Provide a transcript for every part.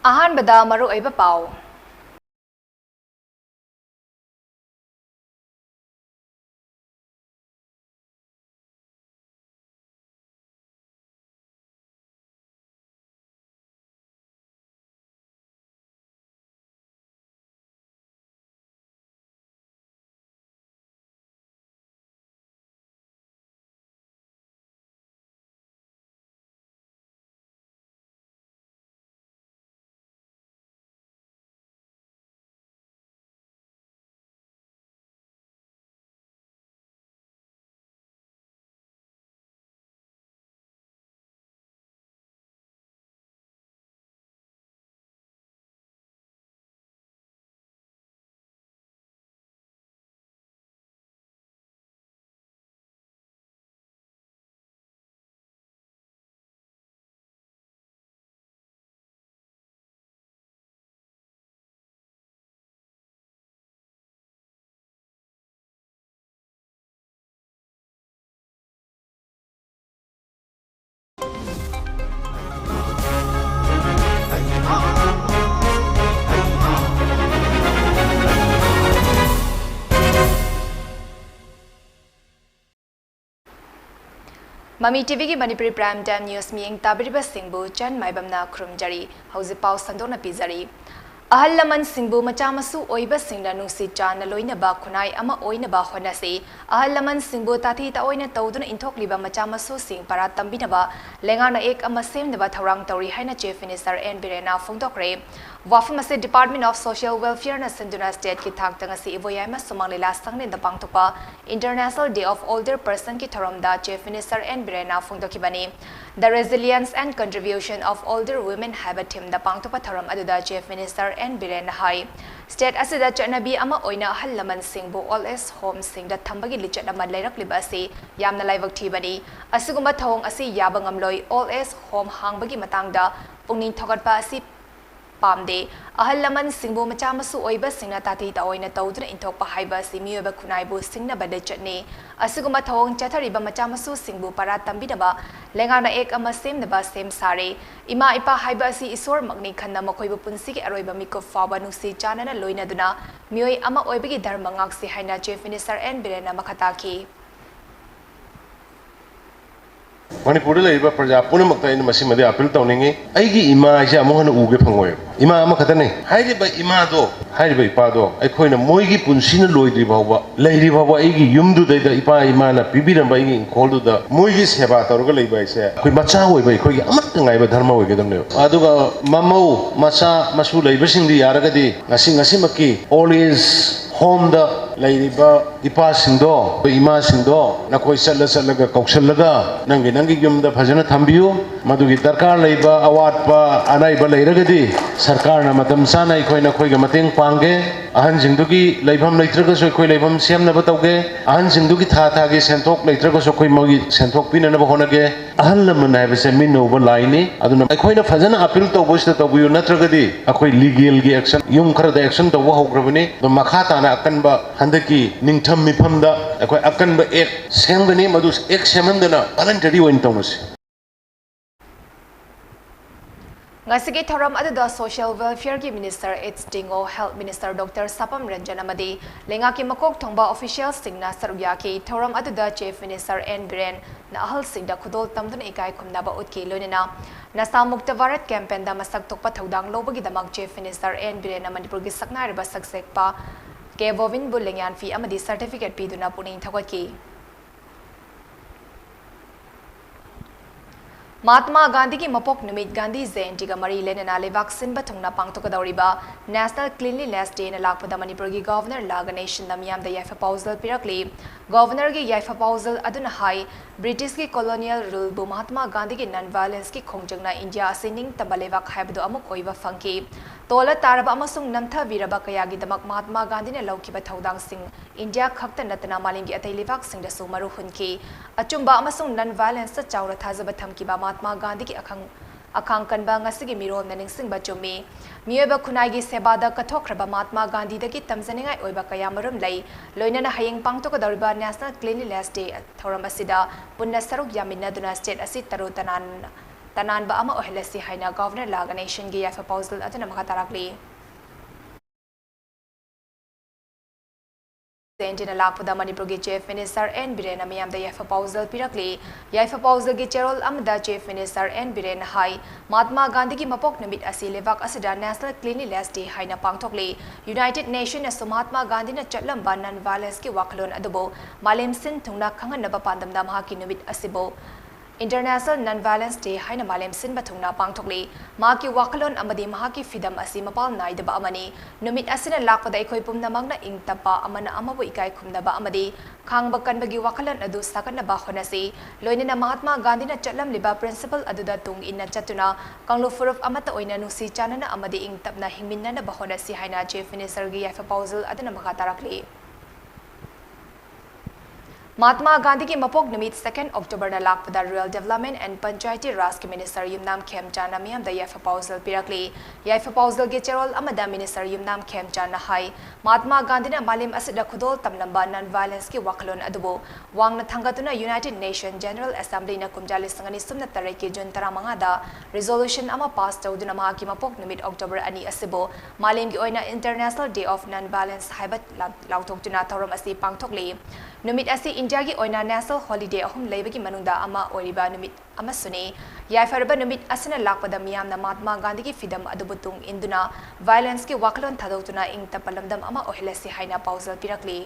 ꯑꯍꯥꯟꯕꯗ ꯃꯔꯨꯑꯣꯏꯕ ꯄꯥꯎ MAMI TV की Manipuri Prime Time News Meeting Tabiriba Singbu Chan MAIBAMna Khurumjari Hauzi Pau Sandona Pizari Ahal Laman Singbu Machamasu Oiba Singla Nusi Chan Loina Ba Khunai Ama Oina Ba Honase Ahal Laman Singbu Tati Ta Oina Tauduna Intok Liba Machamasu Sing Para Tambinaba Lengana Ek Ama Sem Naba Tharang Tori Haina Chief Minister N Birena Phongdokre Wafamase Department of Social Welfare na Sinduna State ki thak tanga si Ivoyama Sumanglila Sangne da Pangtopa International Day of Older Person ki Tharamda Chief Minister N Birena Phongdokibani The resilience and contribution of older women have a team da Pangtopa Tharam aduda Chief Minister N Birena hai State asida chanabi ama oina ahal laman singbu all as home sing da thambagi lichat ama lairakliba asi yamna laibak thibani asigumba thawong asi yaba ngamloi all as home hangbagi matangda pungning thogatpa asi Pamde, ahal laman singbo machamasu oiba singna tati ta oina tauduna intokpa haiba si miyoba kunaibu singna bada chatne asiguma thawong chathariba machamasu singbu para tambinaba lengana ek ama semnaba sem sare ima ipa haiba si isor magni khanna makoibu punsigi aroiba miko fawa nusi chanana loinaduna miyoi ama oibagi dharma ngakse haina Chief Minister N Birena makhataki Manipuri laiba praja punamakta ina masimadi appeal tawningi aigi ima aja amohana uge phangoi ima ama khatane hairiba ima do hairiba ipa do aikhoina moigi punsina loidri bawba lairi bawba aigi yumdu daida ipa ima na pibiramba aigi inkoldu da moigi seba tawrga laiba ise khoi macha hoiba ikhoigi amatta ngaiba dharma hoigedamne aduga mamau macha masu laiba singdi yaragadi ngasi makki all is home da lairiba ipa singdo ima singdo nakoi satlaga kausallaga nangi yumda phajana thambiyu madugi darkar laiba awatpa anaiba lairagadi sarkar na matam sana ikhoina khoiga mateng pange ahan singdugi laibam leitraga so khoi laibam semna batauge ahan singdugi tha gi senthok leitraga so khoi magi senthok pina na bahonage ahal lamna haibase minno ba laini aduna ikhoina phajana appeal tawbosita tawbiyu natragadi akhoi legal gi action yum khara da action tawba hograbani do makha ta akanba handaki ningtham mifamda akoi akanba ek semgani madu ek semandana voluntary oin tawmasi Ngasigi Tharam aduda Social Welfare ki Minister H. Dingo Health Minister Dr. Sapam Ranjan amadi lenga ki makok thongba official singna sarugya ki Tharam aduda Chief Minister N Biren na ahal singda khudol tamdun ikai khumnaba utki loinena Nasa Mukta Bharat campaign da masak tokpa thodang lobagi damak Chief Minister N Biren na Manipur gi saknai riba saksekpa ke Bovin Bulengyan fi amadi certificate piduna puning thagotki Mahatma Gandhi ki mapok numit Gandhi Jayanti ga mari lenana levaksin bathungna pangtokadauriba National Cleanliness Day na lakpada Manipur gi Governor Laganation namyam da yaifa proposal pirakli Governor gi yaifa proposal aduna hai British ki colonial rule bu Mahatma Gandhi ki non-violence ki khongjangna India asining tabalewak haibdu amuk oiba fangki Tola taraba amasung namtha viraba kaya gi damak Mahatma Gandhi ne laukiba thodang sing India khakta natana malim gi atai lewak sing da sumaru hunki achumba amasung non-violence sa chawra thazaba thamki ba Mahatma Gandhi ki akhang kanba ngasigi mirol na ningsing ba chumi miyoba khunai gi sebada kathokraba Mahatma Gandhi da ki tamjaningai oiba kaya marum lai loinana hayeng pangtoka dariba National Cleanliness Day thoram asida punna saruk yaminna duna state asi taru tanan tanan ba ama ohelasi haina governor laga nation gi yafa pausal atuna maka tarakli Sentina lakpada Manipur gi Chief Minister N Biren amiyam da yafa pausal pirakli yafa pausal gi cherol amda Chief Minister N Biren hai Mahatma Gandhi gi mapok namit asi levak asida National Cleanliness Day haina pangthokli United Nations as Mahatma Gandhi na chatlamba non violence ki waklon adubo malem sin thungna khangan naba pandamda mahaki namit asibo International Non-Violence Day haina malem sin bathungna pangthokli maki wakalon amadi mahaki fidam asi mapal naidaba amani numit asina lakpada ikoi pumnamagna ingtapa amana amabu ikai khumnaba amadi khangba kanbagi wakalan adu sakanaba khonasi loinena Mahatma Gandhi na chatlam liba principle aduda tung inna chatuna kanglu furuf amata oina nusi chanana amadi ingtapna hingminna na bahonasi haina Chief Minister gi yafa pausal adana makatarakli Mahatma Gandhi ki mapok namit 2 October na lakpada Rural Development and Panchayati Raj ki Minister Yumnam Khemchan amiyam da yafa pausal pirakli yafa pausal ge cherol amada Minister Yumnam Khemchan na hai Mahatma Gandhi na malim asida khudol tamlamba non violence ki waklon adubo wangna thangatuna United Nations General Assembly na kumjali sangani sumna tarai ki June 15 da resolution ama pass tawduna mahaki mapok namit October ani asibo malim gi oina International Day of Non-Violence haibat lautoktuna thoram asi pangthokli numit asi India gi oina national holiday ahum leibagi manungda ama oriba numit amasuni yaifarba numit asina lakpada miyamna Mahatma Gandhi ki fidam adubutung induna violence ki waklon thadotuna ing tapalamdam ama ohelasi haina pausal pirakli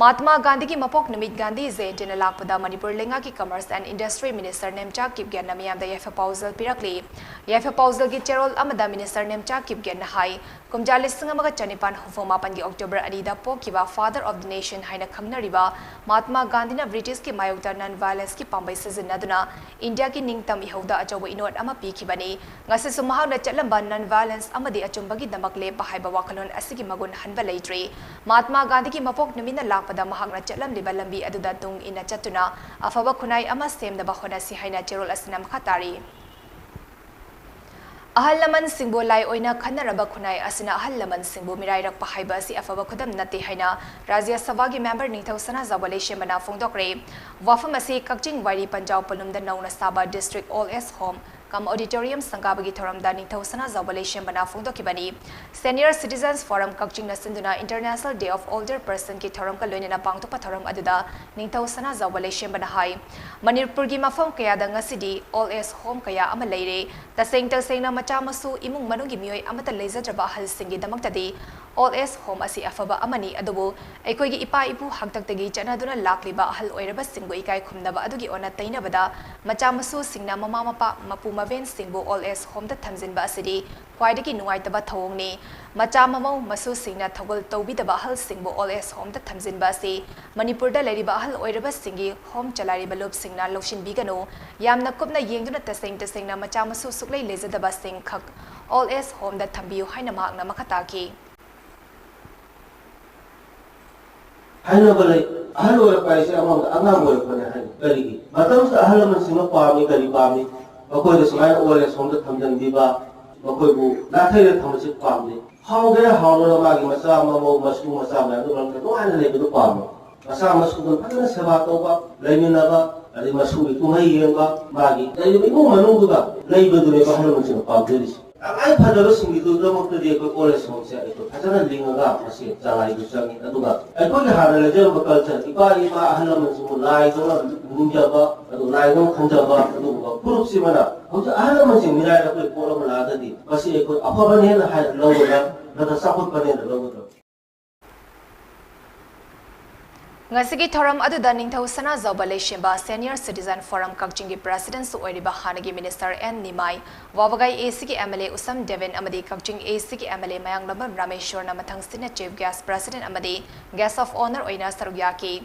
Mahatma Gandhi ki mapok namit Gandhi Jayanti na lakpada Manipur lenga ki Commerce and Industry Minister Nemcha Kipgen na miyam da yafa pausal pirakli yafa pausal ki cherol amada Minister Nemcha Kipgen na hai kumjalis nga mga chanipan hufumapan gi October adida po kiba Father of the Nation haina khangnariba Mahatma Gandhi na British ki mayogda non-violence ki pambay sizinaduna India ki ningtam ihawda achawa inod ama pikibani ngasi sumahaw na chatlamba non-violence amadi achumbagi damakle pahayba wakalon asigi magun hanba laytre Mahatma Gandhi ki mapok namin na pada mahak na chatlam liba lambi aduda tung ina chatuna afaba kunay ama sem na bakhona si haina cherol asinam khatari ahal laman singbo lai oina khanaraba kunay asina ahal laman singbo mirai rak pahaiba si afaba khudam nate haina Rajya Sabha gi member ningthau sana zawale shemana phongdokre wafam asi kakching wari Punjab palumda nauna Saba district all as home kam auditorium sangabagi thoram da ningthau sana zawale shemana phongdokibani Senior Citizens Forum kakching na sinduna International Day of Older Person ki thoram ka loinena pangtopa thoram aduda ningthau sana zawale shemana hai Manipur gi mafam kaya da ngasidi all as home kaya ama leire taseng na macha masu imung manungi mioi amata leizadraba hal singi damaktadi all as home asi afaba amani adubu aikoi gi ipa ipu haktaktagi chanaduna lakliba ahal oiraba singbo ikai khumnaba adugi ona tainabada macha masu singna mama mapa mapu maven singbo all as home da thamjinba asidi khwaidagi nuaitaba thawongni macha mamau masu singna thogol tawbidaba ahal singbo all as home da thamjinba asi Manipur da leriba ahal oiraba singi home chalariba lob singna loshin bigano yamna kupna yengduna taseng na macha masu suklei lezadaba sing khak all as home da thambiu haina mahakna makhataki Hanya balai ahal orang paisi amam angam orang pada hari kali. Matam sa ahal man sima pami kali pami. Bakoi da semai orang somda thamjan diba. Bakoi bu lathai da thamsit pami. How gaya how no magi masa mamo masu masa ma do lang to hana le do pami. Masa masu do pana seba to ba laimina ba ali masu itu hai yen ba magi. Dai ibu manung ba lai bedu ne ba hal man sima pami. Ay padalo singido do mo tadi ko oles mo siya ito. Kasana lingaga kasi jangai do sangi aduga. Ay ko ga harala je mo culture iba ahla man simulai do na ninja ba adu lai no khanja ba aduga purup si mana. Ho ja ahla man sim mirai ra ko poro mala dadi. Kasi ko apa ban he na ha lo na sakut ban he na lo do. Ngasigi thoram aduda ningthau sana zawbale shemba Senior Citizen Forum kakchingi President su oiriba hanagi Minister N Nimai wabagai AC ki MLA Usam Devin amadi kakching AC ki MLA Mayanglambam Rameshwar na mathang sina Chief Guest President amadi Guest of Honor oina sarugyaki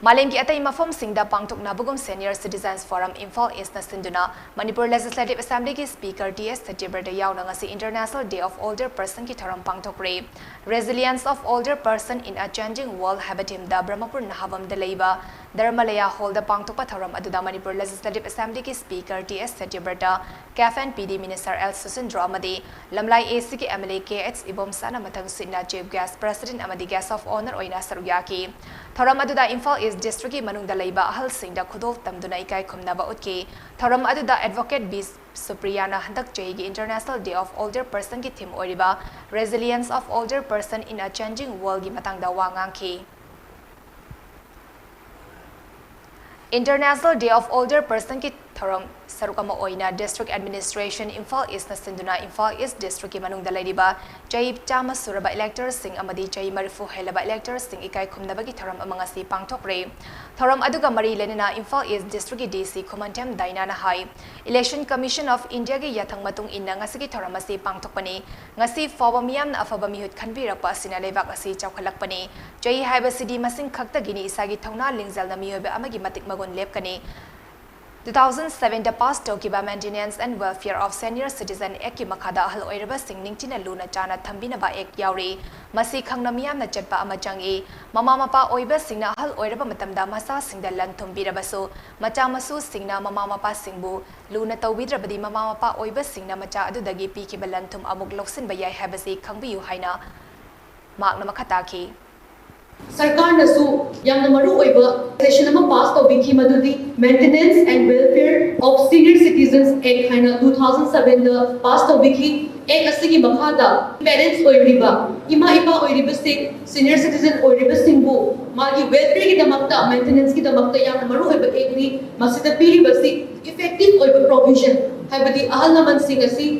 Malem ki atai mafam singda pangtok nabugum Senior Citizens Forum Imphal East na sinduna Manipur Legislative Assembly ki Speaker TS Thatiberda yauna ngasi International Day of Older Person ki thoram pangtok re Resilience of Older Person in a Changing World Habitim da Brahmapur nahavam da leiba Dharmalaya Hall da pangtok thoram aduda Manipur Legislative Assembly ki Speaker TS Thatiberda CAFN PD Minister L Susindra amadi Lamlai AC ki MLA KH Ibom sana mathang sina Chief Guest President amadi Guest of Honor oina sarugyaki thoram aduda Imphal East District ki manungda leiba ahal singda khudol tamduna ikai khumnaba utki thoram aduda Advocate B Supriyana handak chahi gi International Day of Older Person ki theme oiriba Resilience of Older Person in a Changing World gi matangda wa ngangki. International Day of Older Person ki thoram sarukama oina District Administration Imphal East na sinduna Imphal East District ki manungda leiriba chai chama suraba electors sing amadi chai marifu helaba electors sing ikai khumnaba ki thoram amanga si pangthokre thoram aduga mari lenina Imphal East District ki DC Kumantem Daina na hai Election Commission of India ki yathang matung inna ngasi ki thoram asi pangthokpani ngasi foba miyam na afaba mihut khanbirapa asina lebak asi chawkhalakpani chai haiba city masing khakta gini isagi thongna lingzal na miyobe amagi matik magon lepkani 2007 da passed Tokiba Maintenance and Welfare of Senior Citizen Eki Makada Ahal Oiraba Singning Tina Luna Chana Thambinaba Ek Yauri Masi Khangna Miyamna Chatpa Amachangi Mama Mapa Oiba Singna Ahal Oiraba Matamda Masa Singda Lantum Birabaso Macha Masu Singna Mama Mapa Singbu Luna Tawidrabadi Mama Mapa Oiba Singna Macha Adudagi Piki Balantum Amuk Loksin Bayai Habasi Khangbiyu Haina Magna Makataki सरकार नसु यामना मरु ओइबा session अमा pass तौबिखि मदुदि maintenance and welfare of senior citizens act हाइना 2007 द pass तौबिखि एक असिगी मखादा पेरेंट्स ओइरिबा इमा इपा ओइरिबा से सीनियर सिटीजन ओइरिबा सिंबु मागी वेलफेयर की दमकता मेंटेनेंस की दमकता यामना मरु ओइबा एक नि मसिदा पीरिबसि इफेक्टिव ओइबा प्रोविजन हाइबदि अहल नमन सिंग असि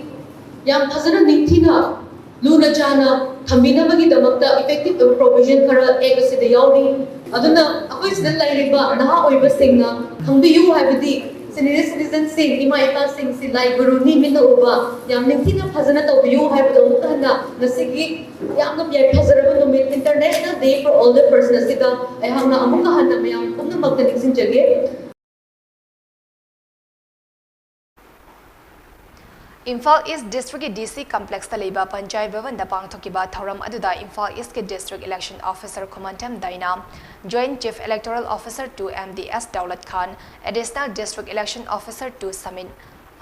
याम फजना निथिना लूना जाना थम्बिनबगी दमकता इफेक्टिव प्रोविजन खरा एक असिदा याउरी अदुना अखोइ सिदा लाइरिबा नहा ओइबा सिंगना थम्बियु हाइबदि सीनियर सिटीजन सिंग इमा इपा सिंग सि लाइबरु नि मिना ओबा याम निथिना फजना तौबियु हाइबदो मुतहना नसिगी यामना बियाइ फजरबा नुमित international day for older person असिदा अयहांना अमुका हन्ना मयाम पुन्ना मक्ता निक्सिनजगे Imphal East District DC Complex Taliba Panchayat Bhavan da pangthokiba thoram aduda Imphal East ke District Election Officer Kumantem Daina Joint Chief Electoral Officer 2 MDS Daulat Khan Additional District Election Officer 2 Samin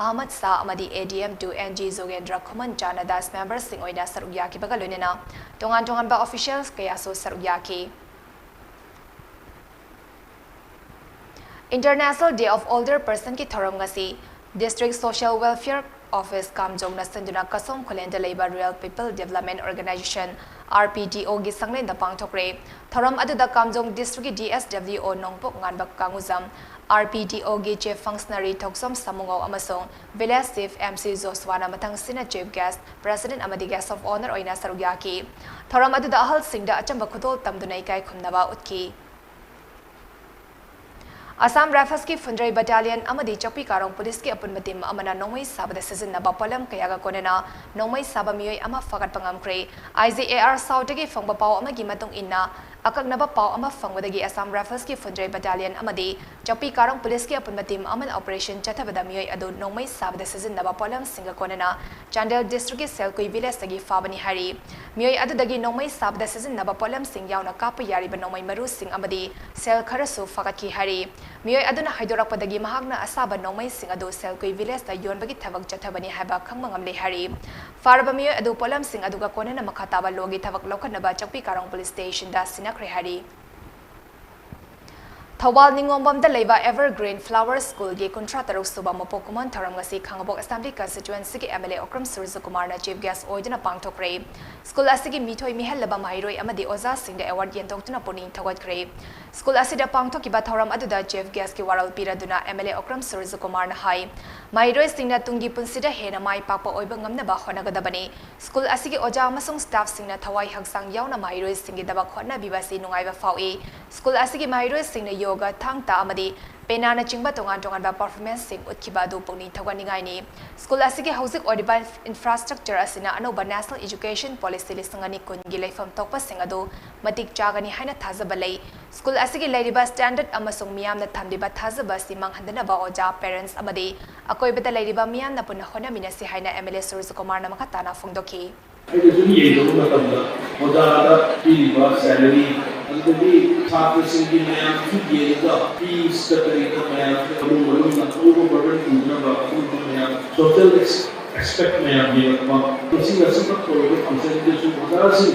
Ahmad Sa amadi ADM 2 NG Zogendra Kuman Jana das members sing oida sarugyaki bagalunena tongan ba officials kaya so sarugyaki International Day of Older Person ki thoram ngasi District Social Welfare Office Kamjong na senduna Kasong Kolenda Labor Real People Development Organization RPDO gi sanglen da pangthokre thoram aduda Kamjong District DSWO Nongpok nganbak kanguzam RPDO gi Chief Functionary Thoksom Samungaw amasong Village Chief MC Joswana matang sina Chief Guest President amadi Guest of Honor oina sarugyaki thoram aduda ahal singda achamba khudol tamdunai kai khumnaba utki Assam Rifles ki Fundrai Battalion amadi Chakpi Karong Police ki apun matim amana nongmai sabada season na bapalam kayaga konena nongmai saba miyoi ama fagat pangamkre IGAR South ki fangba pau amagi matong inna akaknaba pau ama fangwadagi Assam Rifles ki Fundrai Battalion amadi Chakpi Karong Police ki apun matim aman operation chathabada miyoi adu nongmai sabada season na bapalam singa konena Chandel District ki Selkui Village tagi fabani hari miyoi adu dagi nongmai sabada season na bapalam sing yauna kapa yari ba nongmai maru sing amadi sel kharasu fagat ki hari Miyoi aduna haidorakpadagi mahakna asaba nongmai sing adu Selkui Village ta yonbagi thabak chathabani haiba khangmangam le hari farba miyoi adu polam sing aduga konena makhataba logi thabak lokhanaba Chakpi Karong Police Station da sinakre hari Thawal Ningombam da leiba Evergreen Flower School gi kontra taruk suba mopokuman tharam ngasi Khangabok Assembly constituency ki MLA Okram Suryakumar na chief guest oidina pangthokre school asigi mithoi mihellaba mairoi amadi oza singda award yentoktuna puning thawatkhre school asida pangthokiba tharam aduda chief guest ki waral piraduna MLA Okram Suryakumar na hai mairoi singna tungi punsida hena mai pakpa oiba ngamna ba khonagadabani school asigi oja amasung staff singna thawai hangsang yauna mairoi singi daba khona bibasi nungaiba fawi school asigi mairoi singna yoga thangta amadi penana chingba tongan ba performance sing utkiba du pungni thawani ni school asigi housing audible infrastructure asina anoba national education policy lisangani kungi leifam tokpa singadu matik chagani haina thazabalai school asigi leiriba standard amasung miyamna thamdiba thazaba simang handana ba oja parents amadi akoibata leiriba miyamna punna hona minasi haina MLA Suryakumar na makatana fungdoki Actually, ये जो मतलब होता है कि बात salary अभी छात्र संघी में आप ये जो फीस का तरीका में आप लोगों को को बर्डन दूसरा बात में आप सोशल एक्सपेक्ट में आप ये बात किसी ऐसे पर कोई फंक्शन के जो होता है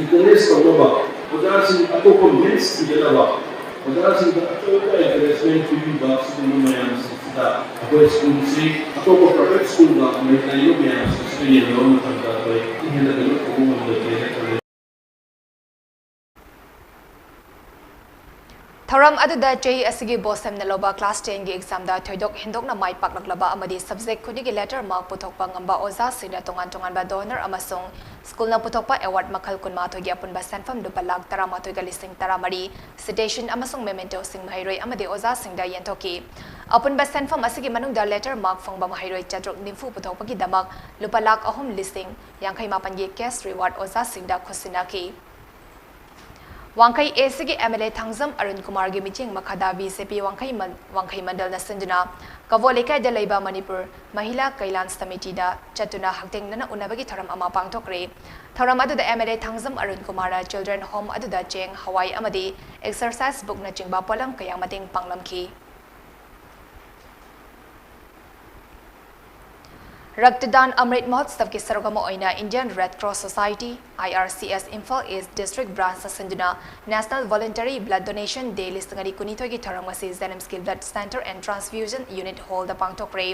इनकरेज करना बात होता है आपको कन्विंस किया बात ꯑꯣꯖꯥꯁꯤꯡꯗ ꯑꯆꯧꯕ ꯑꯦꯟꯀꯔꯦꯖꯃꯦꯟ ꯄꯤꯕꯤꯕ ꯁꯤꯒꯨꯝꯕ ꯃꯌꯥꯝꯁꯤꯡꯁꯤꯗ ꯑꯩꯈꯣꯏ ꯁ꯭ꯀꯨꯜꯁꯤ ꯑꯇꯣꯞꯄ ꯄ꯭ꯔꯥꯏꯚꯦꯠ ꯁ꯭ꯀꯨꯜꯒ ꯂꯩꯔꯤꯕ ꯃꯌꯥꯝꯁꯤꯡꯁꯤꯒ ꯌꯦꯡꯅꯕ ꯃꯇꯝꯗ ꯑꯩꯈꯣꯏ ꯍꯦꯟꯅ ꯀꯩꯅꯣ ꯇꯧꯕ ꯉꯝꯗꯒꯦꯅ ꯈꯜꯂꯤ. ꯊꯧꯔꯝ ꯑꯗꯨꯗ ꯆꯍꯤ ꯑꯁꯤꯒꯤ ꯕꯣꯁꯦꯝꯅ ꯂꯧꯕ ꯀ꯭ꯂꯥꯁ 10ꯒꯤ ꯑꯦꯛꯖꯥꯝꯗ ꯊꯣꯏꯗꯣꯛ ꯍꯦꯟꯗꯣꯛꯅ ꯃꯥꯏ ꯄꯥꯛꯂꯛꯂꯕ ꯑꯃꯗꯤ ꯁꯕꯖꯦꯛ ꯈꯨꯗꯤꯡꯒꯤ ꯂꯦꯇꯔ ꯃꯥꯔꯛ ꯄꯨꯊꯣꯛꯄ ꯉꯝꯕ ꯑꯣꯖꯥꯁꯤꯡꯅ ꯇꯣꯉꯥꯟ-ꯇꯣꯉꯥꯟꯕ ꯗꯣꯅꯔ ꯑꯃꯁꯨꯡ ꯁ꯭ꯀꯨꯜꯅ ꯄꯨꯊꯣꯛꯄ ꯑꯦꯋꯥꯔꯗ ꯃꯈꯜ 12ꯒꯤ ꯑꯄꯨꯟꯕ ꯁꯦꯟꯐꯝ ꯂꯨꯄꯥ ꯂꯥꯈ 13,13,000 ꯁꯤꯇꯦꯁꯟ ꯑꯃꯁꯨꯡ ꯃꯦꯃꯦꯟꯇꯣꯁꯤꯡ ꯃꯍꯩꯔꯣꯏ ꯑꯃꯗꯤ ꯑꯣꯖꯥꯁꯤꯡꯗ ꯌꯦꯟꯊꯣꯛꯈꯤ. ꯑꯄꯨꯟꯕ ꯁꯦꯟꯐꯝ ꯑꯁꯤꯒꯤ ꯃꯅꯨꯡꯗ ꯂꯦꯇꯔ ꯃꯥꯔꯛ ꯐꯪꯕ ꯃꯍꯩꯔꯣꯏ 790 ꯄꯨꯊꯣꯛꯄꯒꯤꯗꯃꯛ ꯂꯨꯄꯥ ꯂꯥꯈ 3,58,000ꯒꯤ ꯀꯦꯁ ꯔꯤꯋꯥꯔꯗ ꯑꯣꯖꯥꯁꯤꯡꯗ ꯈꯨꯠꯁꯤꯟꯅꯈꯤ. वांखई एसीगी एमएलए थांगजम अरुण कुमार की मिचिंग मखादा बीजेपी वांखई मंडल सिंधुना कवो लेकायद लेबा मणिपुर महिला कैलान समिति दा चतुना हक्तेंगना उनबगी थरम अमा पांगथोक्रे. थरम अदुदा MLA Thangjam Arun Kumar children home अदुदा चेंग हवाई अमदी एक्सरसाइज बुक न चिंगबा पोलम कया मतेंग पांगलमखी. रक्तदान अमृत महोत्सव की सरोगम Indian red cross society IRCS Imphal east district branch सिंधुना national voluntary blood donation day लिस्टंगरी कुनीथोई की थौरम असी जेनिम्स की blood centre and transfusion unit hall द पांगथोक्रे.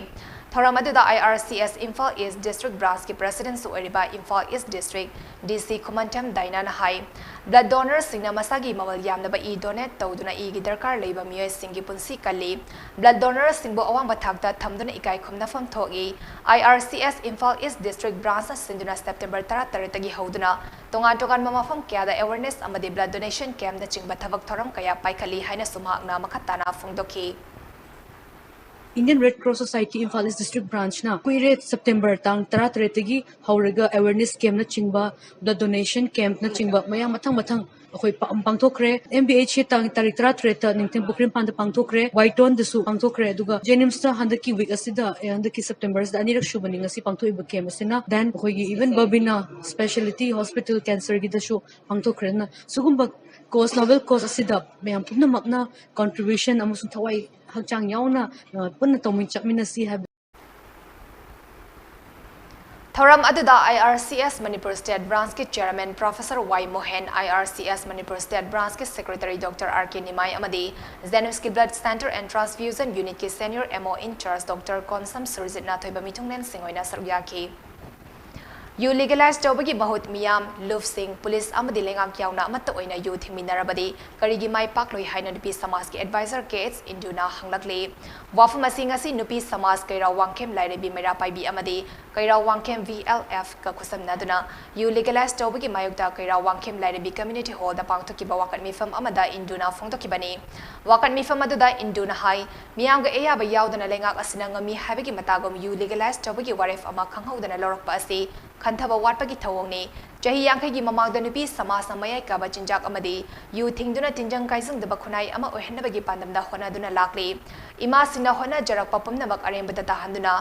थौरम अदुदा IRCS Imphal east district branch की प्रेसिडेंट ओइरिबा Imphal east district DC Khumanthem Diana हाई ब्लड डोनर सिंगना मसागी मवल यामनबा ई डोनेट तौदुना ई की दरकार लेबा मियोय सिंगी पुंसी कल्ली. ब्लड डोनर सिंगबो अवांग बथाकता थमदुना इकाई खुमनाफम थोगी. IRCS Imphal east district branch सिंधुना सेप्टेम्बर 13 की हौदुना तोंगान तोंगान मफम क्यादा अवेयरनेस अमदी ब्लड डोनेशन कैम्प द चिंगबा थबक थौरम कया पाइखली हाइना सुमहाकना मखताना फोंदोखी. Indian Red Cross Society Imphal East District Branch na kuire September tang 13 tagi hauraga awareness camp na chingba blood donation camp na chingba mayam mathang akhoi pangthokre. MBH tang tarik 13 ta ningting bukrim panda pangthokre. Whiteton desu pangthokre aduga Jenims ta handaki week asida handaki September da anirak shubani ngasi pangthoi ba camp asina then akhoi gi even Babina specialty hospital cancer gi dasu pangthokre na sugumba cause novel cause asida mayam pumna makna contribution amusun thawai hakchang yauna punna tomin chakminasi have. थौरम अदुदा IRCS Manipur State Branch के chairman professor Y Mohan, IRCS Manipur State Branch के secretary doctor RK Nimai अमदी JNIMS की blood centre and transfusion unit के senior MO in-charge doctor Konsam Surjit नाथोइबा मिथुंगनेन सिंगोइना सरुयाखी. यू लीगलाइज तौबगी बहुत मियाम लुफ सिंह पुलिस अमदी लेंगाक यावना अमत्त ओइना यू थिंगमिनरबदी करिगी माई पाकलोई हाइना नुपी समाज के एडवाइजर केट्स इंदुना हंगलकले. वाफम असिंग असि नुपी समाज कैराव वांखेम लाइरेबी मेरा पाइबी अमदी कैराव वांखेम VLF का खुसमनादुना यू लीगलाइज तौबगी मायुक्ता कैराव वांखेम लाइरेबी कम्युनिटी हॉल दा पांगथोकिबा वाकन मिफम अमदा इंदुना फोंदोकिबनी. वाकन मिफम अदुदा इंदुना हाई मियाम गा एयाबा यावदना लेंगाक असिना ngami हाइबगी मतागम यू लीगलाइज तौबगी वारेफ अमा खंगहौदना लौरकपा असि खंथबा वाटपगी थवोंगने. चही यांखैगी ममांगदा नुपी समाज मयाई काबा चिंजाक अमदी यू थिंगदुना तिंजंग काइजंगदबा खुनाई अमा ओहनबगी पांदमदा होनादुना लाकले. इमा सिंना होना जरकपा पुमनमक अरेंबदा ताहंदुना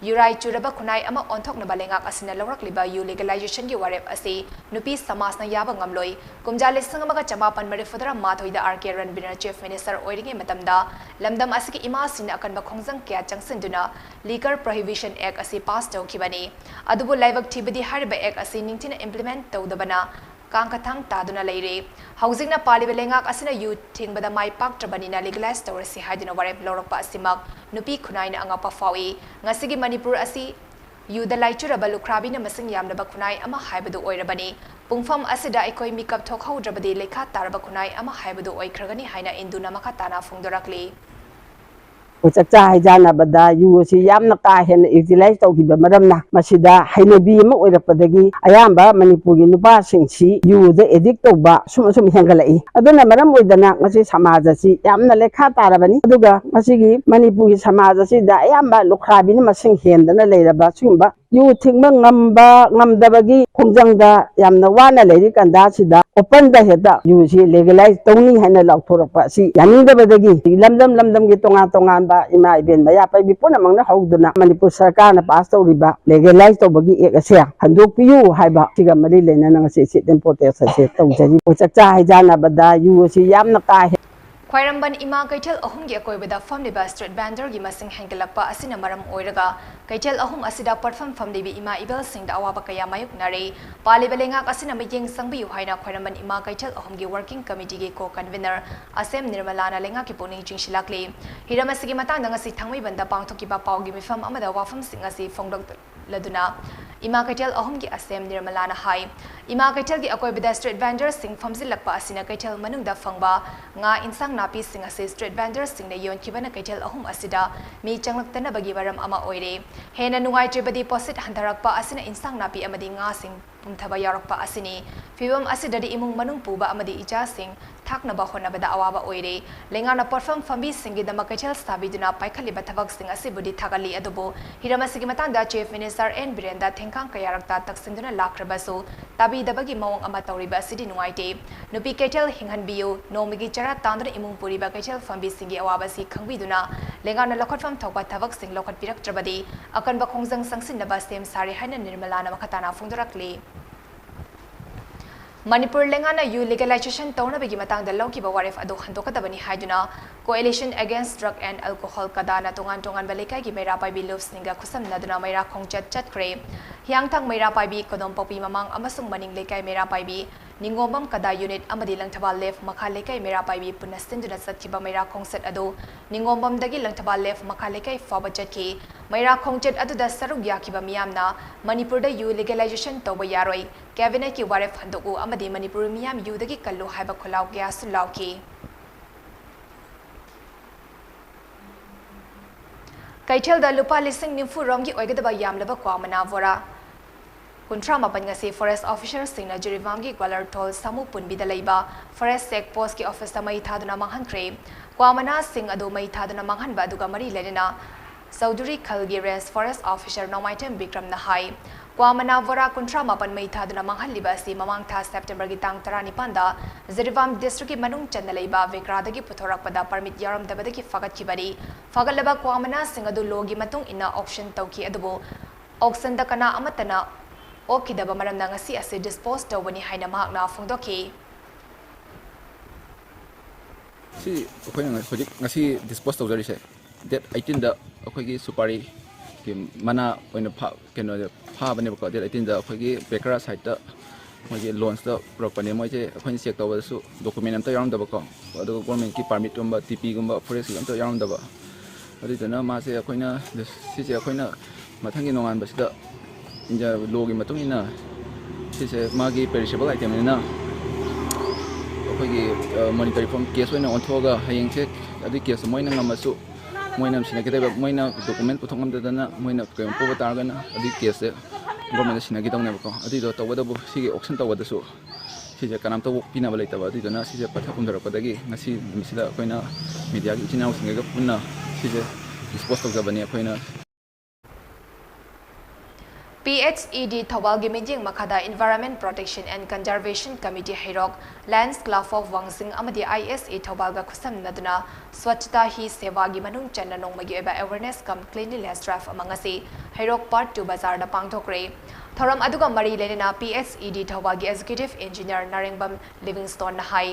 यूराई चुरबा खुनाई अमा ओंथोकनबा लेंगाक असिना लौरकलिबा यू लीगलाइजेशन की वारेप असि नुपी समाजना याबा ngамloi कुमजा लिसिंग अमगा चमापन मरिफुदरा माथोइदा RK रणबीर चीफ मिनिस्टर ओइरिगे मतमदा लमदम असि इमा सिंना अकनबा खोंजंग क्या चंगसिंदुना लीगर प्रोहिबिशन एक्ट असि पास तौखिबनी. अदुबु लाइवक थिबदी हारिबा एक्ट असि निंगथिना इम्प्लीमेंट तौदबना कांगकथांग तादुना लेरे. हौजिंगना पालिबा लेंगाक असिना यू थिंगबदा माई पाक्त्रबनिना लीगलाइज तौरसि हाइदुना वारेप लौरकपा असिमक नुपी खुनाइना अंगापा फावी. ngasi मणिपुर असि यूदा लाइचुरबा लुख्राबिना मसिंग यामनबा खुनाई अमा हाइबदु ओइरबनी. पुंगफम असिदा एकोइ मिकअप थोखौद्रबदि लेखा तारबा खुनाई अमा हाइबदु ओइख्रगनी हाइना इंदुना मखाताना फोंदोरकले. चक्चा हाइजानबदा यूसी यामना का हेन यूटिलाइज तौखिबा मरमना मसिदा हाइनबी अमा ओइरपदगी अयाम्बा मणिपुरी नुपासिंगसी यूदा एडिक्ट तौबा सुम हेंगलाई. अदुना मरम ओइदना ngasi समाज असि यामना लेखा तारबनी. अदुगा ngasi मणिपुरी समाज असिदा अयाम्बा लुख्राबिना मसिंग हेंदना लेरबा Sumba you थिंगबा ngamdabagi khongjangda yamna wana leiri kanda sida open da heda yusi legalize tawni haina laukthorapa si yaningdabadagi lamdam gi tonga ba ima iben ba ya pai bi puna mangna hauduna Manipur sarkar na pass tawriba legalize tawbagi ek ase handokpiyu haiba siga mari lena nang se important se tawjari chakcha haijana bada yusi yamna ka ख्वाइरंबन इमा कैथल अहुम की अकोइबदा फमलिबा street बैंडर की मसिंग हेंगलक्पा असिना मरम ओइरगा कैथल अहुम असिदा परफम फमलिबी इमा इबल सिंगदा अवाबा कया मायुकनारे पालिबा लेंगाक असिना मियेंग संगबियु हाइना ख्वाइरंबन इमा कैथल अहुम की वर्किंग कमिटी की को कन्वीनर असेम निर्मलाना लेंगा की पुनिंग चिंगसिलाकले हिरम असिगी मतांग दंगसी थांगमैबंदा पांगथोकिबा पावगी मिफम अमदा वाफम सिंग असि फोंगदक लदुना इमा कैथल अहुम की असेम निर्मलाना हाई इमा कैथल की अकोइबदा स्ट्रीट बैंडर सिंग फमजिलक्पा असिना Kaithal मनुंगदा फंगबा nga insang napi sing ase street vendors sing ne yon kibana kaitel ahum asida mi changlakta bagi waram ama oire hena nungai tribadi posit handarakpa asina insang napi amadi nga sing pumthaba yarakpa asini fibam asida di imung manung puba amadi ija sing thakna ba hona bada awaba oire lengana perform fambi singi dama kaitel sabiduna paikhali bathavak sing ase budi thagali adubo hirama sigi matanda chief minister n birenda thengkang kayarakta taksinduna lakrabaso tabi dabagi mawang ama tawriba asidi nuaite nupi kaitel hinghanbiyo nomigi chara तांद्र इमुंग पुरीबा कैचल फंबी सिंगी अवाबसी खंगबिदुना लेंगाना लखटफम थोकबा थबक सिंग लखट पिरक्त्रबदी अकनबा खोंजंग संगसिनबा सेम सारे हाइना निर्मलाना मखताना फोंदरकले मणिपुर लेंगाना यू लीगलाइजेशन तौनबगी मतंगदा लौकिबा वारेफ अदो हंदोकदबनी हाइदुना coalition against drug and alcohol कदाना तोंगान तोंगान बलेकाई की मेरा पाइबी लुफ्सनिंगा खुसमनदुना मेरा खोंचत चटख्रे हियांगथंग मेरा पाइबी कदम पपी ममांग अमसुंग मनिंग लेकाई मेरा पाइबी निंगोबम कदा यूनिट अमदी लंगथबा लेफ मखा लेकाई मेरा पाइबी पुनस्तिंदुना चटखिबा मेरा खोंसत अदो निंगोबम दगी लंगथबा लेफ मखा लेकाई फाबा चटखि मेरा खोंचत अदुदा सरुग याखिबा मियामना मणिपुर दा यू लीगलाइजेशन तौबा यारोय कैबिनेट की वारेफ हंदोकु अमदी मणिपुर मियाम यू दगी कल्लु हाइबा खुलाव ग्यासु लावकी कैथल दा लुपा लिसिंग निफु रोमगी ओइगदबा यामलबा क्वामना वरा कुंट्रा मापन गसी फॉरेस्ट ऑफिसर सिंह जिरीवाम की ग्वालर टोल समू पुनबीदा लेबा फॉरेस्ट चेक पोस्ट की ऑफिस मई थादुना मांगहनख्रे क्वामना सिंह अदो मई थादुना मांगहनबा अदुगा मरी लेना चौधरी खलगी रेंज फॉरेस्ट ऑफिसर नोमाइटम विक्रम नहाई क्वामना वरा कुंट्रा मापन मई थादुना मांगहनलिबा असि ममांग था सेप्टेम्बर की तांग 19 दा जिरीवाम डिस्ट्रिक्ट की मनुंग चंदा लेबा विक्रादगी पुथोरकपदा परमिट यारमदबदगी फगतखिबरी फगलबा क्वामना सिंह अदु लोगी मतुंग इना ऑप्शन तौकी अदुबो ऑक्शन दा कना अमतना ओकिदबा मरमना ngasi ase dispose tawani haina mahakna phongdoki si akoina hojik ngasi dispose tawjari se date 18 da akoigi supari ki mana oina pha keno pha bane ko date 18 da akoigi bekara site da moje launch da propane moje akoini check tawba su document amta yaram da ko adu government ki permit gumba tp gumba forest amta yaram da ba adu dana ma se akoina si se akoina mathangi nongan basida इंजा लोगी मतुंग इना सिसे मागी perishable item इना अखोगी monetary form case ओइना ऑनथोगा हयेंग से अदि case Moina ngamasu Moina सिना केदे Moina document पुथोंगम दना Moina केम पोबा तारगना अदि case से government सिना की तौने बको अदि दो तवदबु सिगे ऑक्शन तवदसु सिजे कनाम तो पिना बलै तब अदि दना सिजे पथा कुंदरपदगी ngasi मिसिदा अखोइना मीडिया की चिनाउ सिंगेगा पुन्ना सिजे dispose तवजबनी अखोइना PHED Thawal Gimijing Makada Environment Protection and Conservation Committee Hairok Lands Club of Wangsing Amadi ISA Thawal ga khusam naduna Swachhta hi Seva gi manung channa nongmagi eba awareness kam cleanliness drive amangasi Hairok Part 2 Bazar da pangthokre Thoram aduga mari lenina PHED Thawal gi Executive Engineer Narengbam Livingstone na hai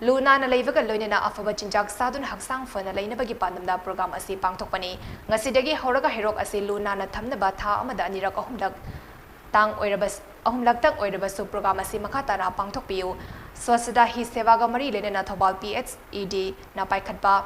Luna na leivaga loinena afaba chinjak sadun haksang fana leinabagi pandamda program asi pangthokpani ngasidagi horaga Hairok asi Luna na thamnaba tha amada anirak ahumlak tang oirabas ahumlak tak oirabasu program asi makhatana pangthokpiu swasada hi sewaga mari lenena Thawal PHED na paikhatba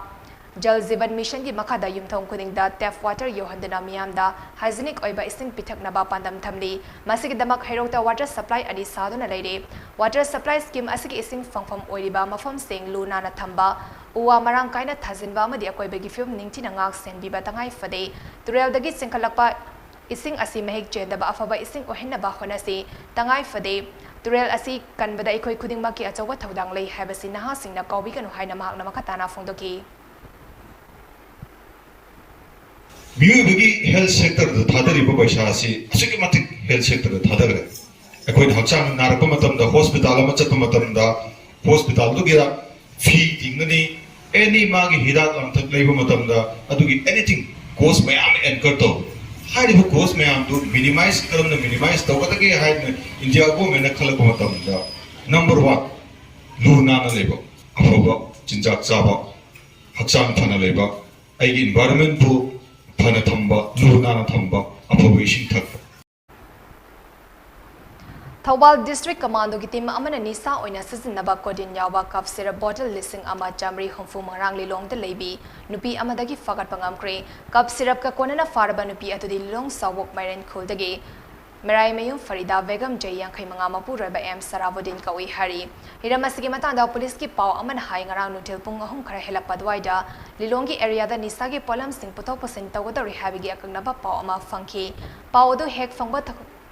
Jal Jivan Mission ki makada yumthong kudingda tap water yohandana miyamda hygienic oiba ising pithaknaba pandam thamli masigi damak hairokta water supply ani saduna leire water supply scheme asigi ising fangfam oiriba mafam sing Luna na thamba uwa marang kaina thajinba amadi akoibagi film ningthina ngak senbiba tangai fade turel dagi singkhalakpa ising asi mehik chendaba afaba ising ohinaba honasi tangai fade turel asi kanbada ikoi khudingma ki achawa thodang lei habasi naha singna kawbi kanu haina mahakna makatana phongdoki 미국이 헬스 섹터도 다들이고 있어야지. 아직도 마트 헬스 섹터도 다들래. 거의 학장 나라고 맞던다. 호스피탈 아마 찾던 맞던다. 호스피탈도 기라 피 딩니 any 마기 히다 암탁 레이버 맞던다. 아두기 anything cost 매암 엔커도 하리부 cost 매암도 minimize 그럼는 minimize 더 거다게 하이는 인디아고 맨날 칼고 맞던다. 넘버 1 루나나 레이버. 아프고 진짜 잡아 hakchang thana leba aigi environment bu thana thamba luna na thamba apabu ising thak Thawal District Commando ki team amana nisa oina sizinaba kodin yawa kaf syrup bottle listing ama jamri humfu marang lilong de lebi nupi amadagi fagat pangamkre kaf syrup ka konana farba nupi atudi lilong sawok mairen kholdagi Merai Mayum Farida Begum Jayang Kaimanga Mapura by M. Saravudin Kawi Hari. Hiramasigi Matanda Police ki Pau Aman Hang around Nutil Pungahum Karahela Padwaida, Lilongi area the Nisagi Polam Sing Putoposin Tawada Rehabigi Akanaba Pau Ama Funky. Pau do Hek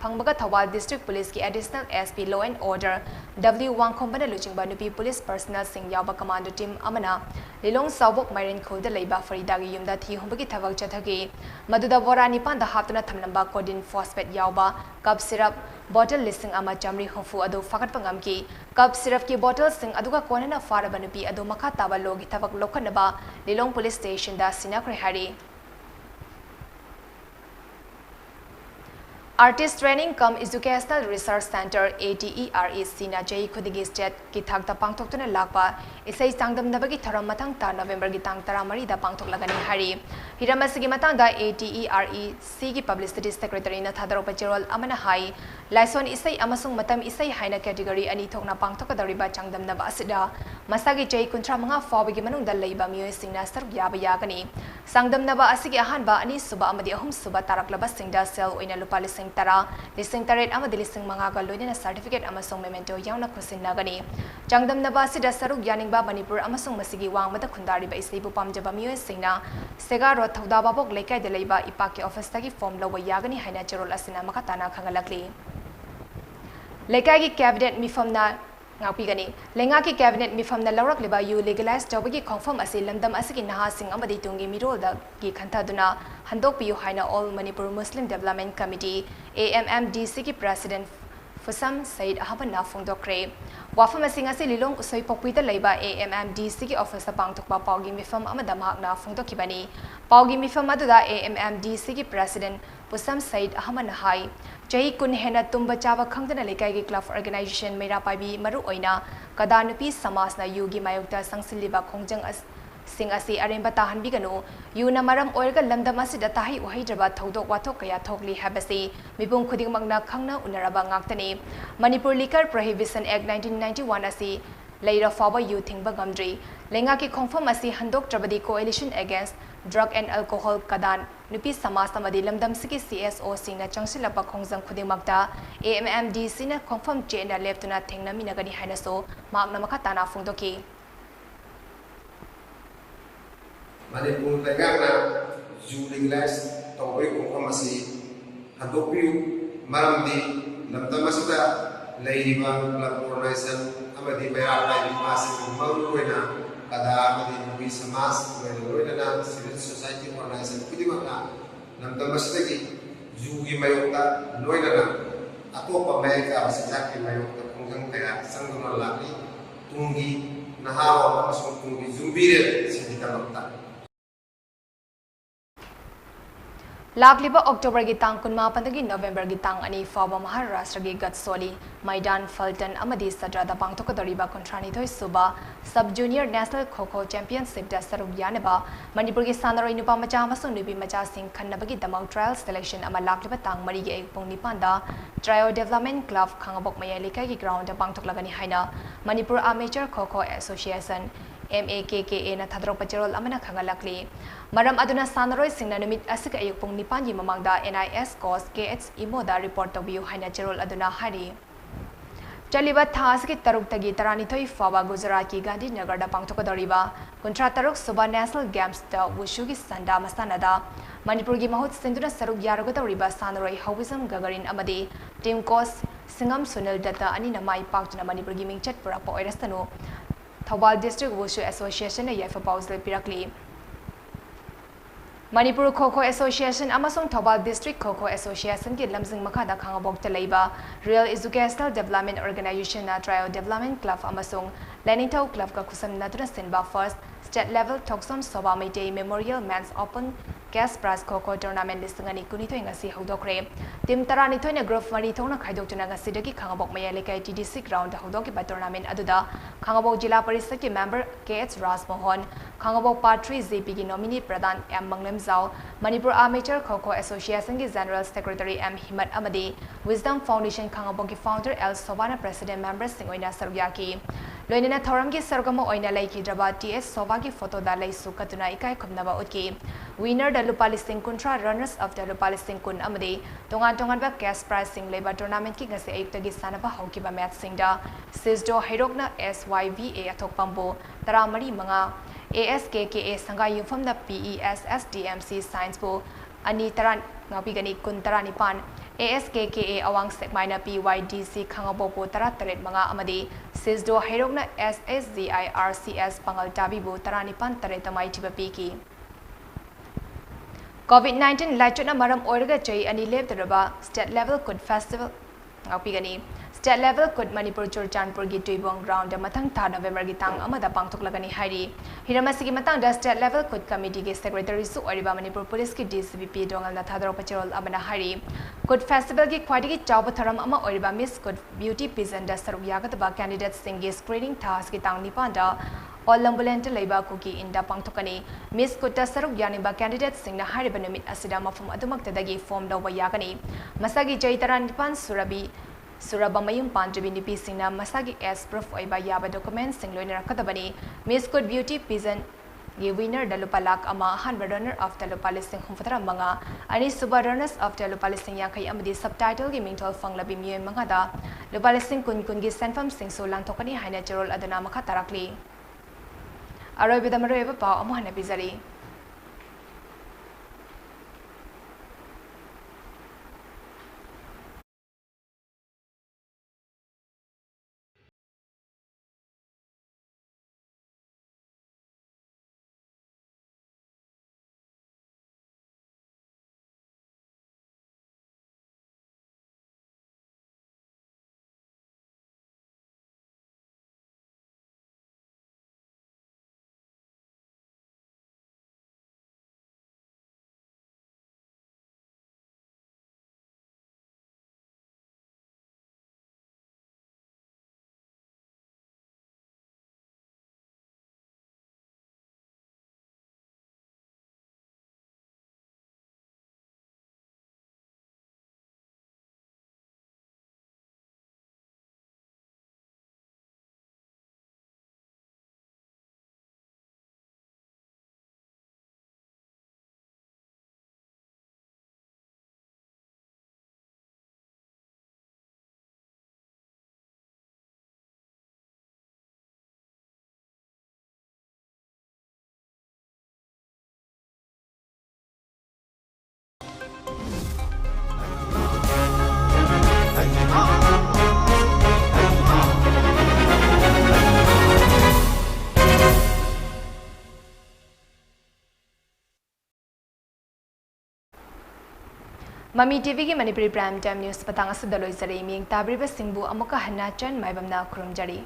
Pangbaga Thawal District Police ki Additional SP Law and Order W1 Company Luching Banupi Police Personnel Sing Yaba Commando Team Amana Lilong Sawok Marin Khul the Leba Faridagi Yum that he Humbaki Tavak Chatagi Maduda Borani Panda Haptuna Tamnamba Codin Phosphate Yaba Cup syrup bottle listing ama jamri humfu ado fakat pangamki cup syrup ki bottle sing aduga konana farabanupi ado makha taba logi tabak lokhanaba Lilong Police Station da sinakre hari Artist Training Cum Educational Research Center ATEREC na Jai Khudigi State ki thakta pangthoktuna lakpa isai sangdamnabagi thoram mathang ta November gi tang 13 da pangthoklagani hari hiramasigi matang da ATEREC ki Publicity Secretary na thadaro pachirol amana hai laison isai amasung matam isai haina category ani thokna pangthokadariba changdamnaba asida masagi Jai kuntra manga fawigi manungda leiba miyoi singna saruk yaba yagani sangdamnaba asigi ahanba ani suba amadi ahum suba taraklaba singda sel oina lupa Tara, listing taret ama listing mga galoy na certificate amasong memento yaw na kusin nagani. Jangdam na ba si Dasarug yaning ba Manipur amasong masigiwang mata kundari ba isibu pamjaba miyo singna segaro thawda babok lekay delay ba ipaki office tagi form lawa yagani haina charol asina makatana kangalakli. Lekay ki cabinet mifam na ngapigani lenga ki cabinet mifam na lawrak liba yu legalize jawgi confirm asi lamdam asigi naha sing amadi tungi mirol da ki khantaduna handok piyu haina all Manipur Muslim Development Committee AMMDC ki president Fusam Said Ahabana Fungdokre wafam asing asi lilong usoi pokpita leiba AMMDC ki office sa pangtokpa pawgi mifam amada mahakna fungdokibani pawgi mifam aduda AMMDC ki president Fusam Said Ahaman hai Jai kun hena tumba chawa khangdana lekai gi club organization meira paibi maru oina kadanupi samas na yugi mayokta sangsiliba khongjang sing asi aremba tahan bigano yuna maram oirga lamdam asida tahi ohaidaba thodok wathok kaya thokli habasi mibung khuding magna khangna unaraba ngaktani Manipur Liquor Prohibition Act 1991 asi leira fawa yu thingba gamdri lenga ki khongfam asi handok trabadi coalition against drug and alcohol kadan nupi samas amadi lamdam sigi CSO singna changsilapa khongjang khudingmakta AMMDC na khongfam chena leptuna thengna minagani hainaso magna makatana fungdoki Manipur Tagana Juling Less Topi Kumasi Hadopiu Maramdi Lamdamasita Layman Club Organization Amadi Bayala Masi Maruena Kada Amadi Nubi Samas Loyana Civil Society Organization Kudimaka Lamdamasitaki Jugi Mayokta Loyana Atopa Mayaka Sitaki Mayokta Kungang Kaya Sanguna Laki Tungi Nahawa Masung Tungi Zumbire Sindika Makta Lagliba October gitang kunma pandagi November gitang ani fawa Maharashtra gi Gatsoli Maidan Fulton amadi Sadrada pangtokadariba kontrani thoi suba Sub Junior National Kho Championship da saruk yaneba Manipur gi sanaroi nupa macha amasung nubi macha sing khannabagi damau trial selection ama lagliba tang mari gi pong nipanda Trio Development Club khangabok mayalikai gi ground da pangtoklagani haina Manipur Amateur Kho Association MAKKA na thadrok pachirol amana khangalakli maram aduna sanaroi singna numit asik ayuk pong nipanji mamangda NIS course KH imoda report tabiu haina chirol aduna hari chaliba thas ki taruk tagi tarani thoi fawa Gujarat ki Gandhi Nagar da pangtokadariba kuntra taruk suba National Games da wushu gi sanda masanada Manipur gi mahut sinduna saruk yarogadariba sanaroi Howism Gagarin amadi team course Singam Sunil Datta ani na mai paktuna Manipur gi mingchat pura po oirastanu Thawal District Wushu Association na yafa pausle pirakli Manipur Kho Association amasong Thawal District Kho Association ki lamjing makada khangabok talaiba Real Educational Development Organization na Trio Development Club amasong Lenintau Club ka kusam na sinba first state level Toksom Soba Meitei Memorial Men's Open cash prize kho tournament listing kuni thoi ngasi hodokre team tarani thoina group mari thona khaidokchuna ngasi dagi khangabok maya lekai TDC ground hodoki ba tournament aduda khangabok jila parishad ki member KH Rasmohan khangabok part 3 JP ki nominee pradhan M Manglem Zau Manipur Amateur Kho Association ki general secretary M Himat amadi Wisdom Foundation khangabok ki founder L Sovana president member singoina saryaki loinena thoram ki sargama oina laiki draba TS Sova ki photo da lai su katuna ikai khumnaba utki winner da lupa listing kuntra runners of the lupa listing kun amadi tongan ba cash prize sing labor tournament ki ngase ayukta gi sanaba hauki ba match sing da sisdo hairokna SYVA athok pambo taramari manga ASKKA sangai yufam da PESSDMC science bo ani taran ngapi gani kun taranipan ASKKA awang sekmaina PYDC khangabo tara taret manga amadi sisdo hairokna SSGIRCS pangal tabi bo taranipan taret tamai tiba piki COVID-19 lachuna maram oirga chai ani leptaraba state level could festival ngapi gani state level could Manipur Churchanpur gi Tuibong ground mathang tha November gi tang amada pangthok lagani hairi hiramasi gi matang da state level could committee gi secretary su oriba Manipur police ki DCP dongal na thadro pachirol amana hairi could festival gi khwadi gi chawba tharam ama oriba miss could beauty pageant da saru yagat ba candidates singi screening thas gi tang nipan da all ambulance leiba kuki inda pangthokani miss kutta saruk yaniba candidates singna hariba numit asida mafum adumakta dagi form lawba yagani masagi jaitaran nipan Surabamayum Panjabi Nipi Singna Masagi S proof oiba yaba documents sing loina rakadabani Miss Good Beauty Peasant gi winner da lupalak ama hanba runner of the lupalising humfatara manga ani suba runners of the lupalising yakai amadi subtitle gi mingtol fanglabi miye manga da lupalising kun gi senfam sing so lang thokani haina cherol adana makha tarakli aroi bidamaro eba pa amuhana bizari MAMI TV ki Manipuri Prime Time News patang asada loisari ming tabriba singbu amuka hanachan maibam na kurumjari.